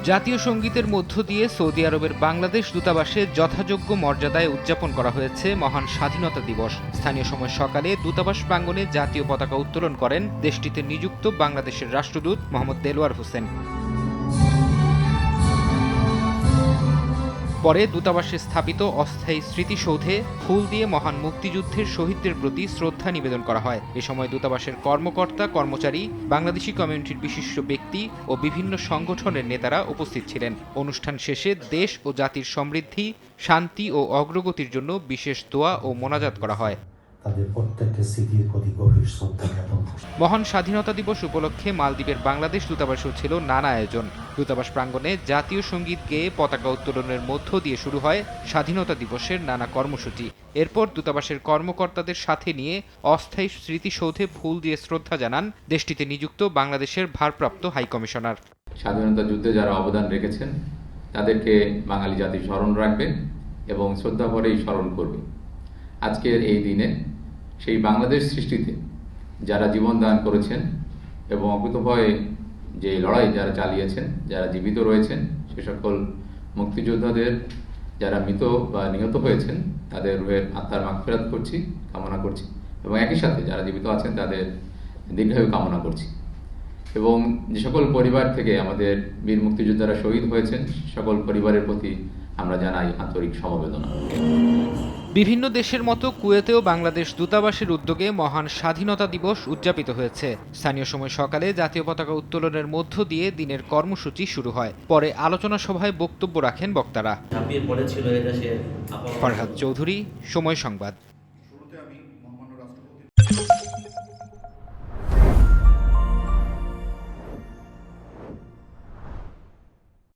জাতীয় সঙ্গীতের মধ্য দিয়ে সৌদি আরবের বাংলাদেশ দূতাবাসে যথাযোগ্য মর্যাদায় উদযাপন করা হয়েছে মহান স্বাধীনতা দিবস। স্থানীয় সময় সকালে দূতাবাস প্রাঙ্গণে জাতীয় পতাকা উত্তোলন করেন দেশটিতে নিযুক্ত বাংলাদেশের রাষ্ট্রদূত মোহাম্মদ দেলোয়ার হোসেন। পরে দূতাবাসে স্থাপিত অস্থায়ী স্মৃতিসৌধে ফুল দিয়ে মহান মুক্তিযুদ্ধের শহীদদের প্রতি শ্রদ্ধা নিবেদন করা হয়। এ সময় দূতাবাসের কর্মকর্তা কর্মচারী, বাংলাদেশি কমিউনিটির বিশিষ্ট ব্যক্তি ও বিভিন্ন সংগঠনের নেতারা উপস্থিত ছিলেন। অনুষ্ঠান শেষে দেশ ও জাতির সমৃদ্ধি, শান্তি ও অগ্রগতির জন্য বিশেষ দোয়া ও মোনাজাত করা হয়। তাদের প্রত্যেকটা স্মৃতির প্রতি গভীর শ্রদ্ধা জ্ঞাপন করছি। মহান স্বাধীনতা দিবস উপলক্ষে মালদ্বীপের বাংলাদেশ দূতাবাসেও ছিল নানা আয়োজন। দূতাবাস প্রাঙ্গণে জাতীয় সঙ্গীত গেয়ে পতাকা উত্তোলনের মধ্য দিয়ে শুরু হয় স্বাধীনতা দিবসের নানা কর্মসূচি। এরপর দূতাবাসের কর্মকর্তাদের সাথে নিয়ে অস্থায়ী স্মৃতিসৌধে ফুল দিয়ে শ্রদ্ধা জানান দেশটিতে নিযুক্ত বাংলাদেশের ভারপ্রাপ্ত হাইকমিশনার। স্বাধীনতা যুদ্ধে যারা অবদান রেখেছেন তাদেরকে বাঙালি জাতি স্মরণ রাখবে এবং শ্রদ্ধা ভরেই স্মরণ করবে। আজকের এই দিনে সেই বাংলাদেশ সৃষ্টিতে যারা জীবন দান করেছেন এবং অকুতোভয়ে যে লড়াই যারা চালিয়েছেন, যারা জীবিত রয়েছেন, সে সকল মুক্তিযোদ্ধাদের যারা মৃত বা নিহত হয়েছেন তাদের রুহের আত্মার মাগফিরাত করছি, কামনা করছি এবং একই সাথে যারা জীবিত আছেন তাদের দীর্ঘায়ু কামনা করছি। এবং যে সকল পরিবার থেকে আমাদের বীর মুক্তিযোদ্ধারা শহীদ হয়েছেন সকল পরিবারের প্রতি আমরা জানাই আন্তরিক সমবেদনা। বিভিন্ন দেশের মতো কুয়েতেও বাংলাদেশ দূতাবাসের উদ্যোগে মহান স্বাধীনতা দিবস উদযাপিত হয়েছে। স্থানীয় সময় সকালে জাতীয় পতাকা উত্তোলনের মধ্য দিয়ে দিনের কর্মসূচি শুরু হয়। পরে আলোচনা সভায় বক্তব্য রাখেন বক্তারা। ফরহাদ চৌধুরী, সময় সংবাদ।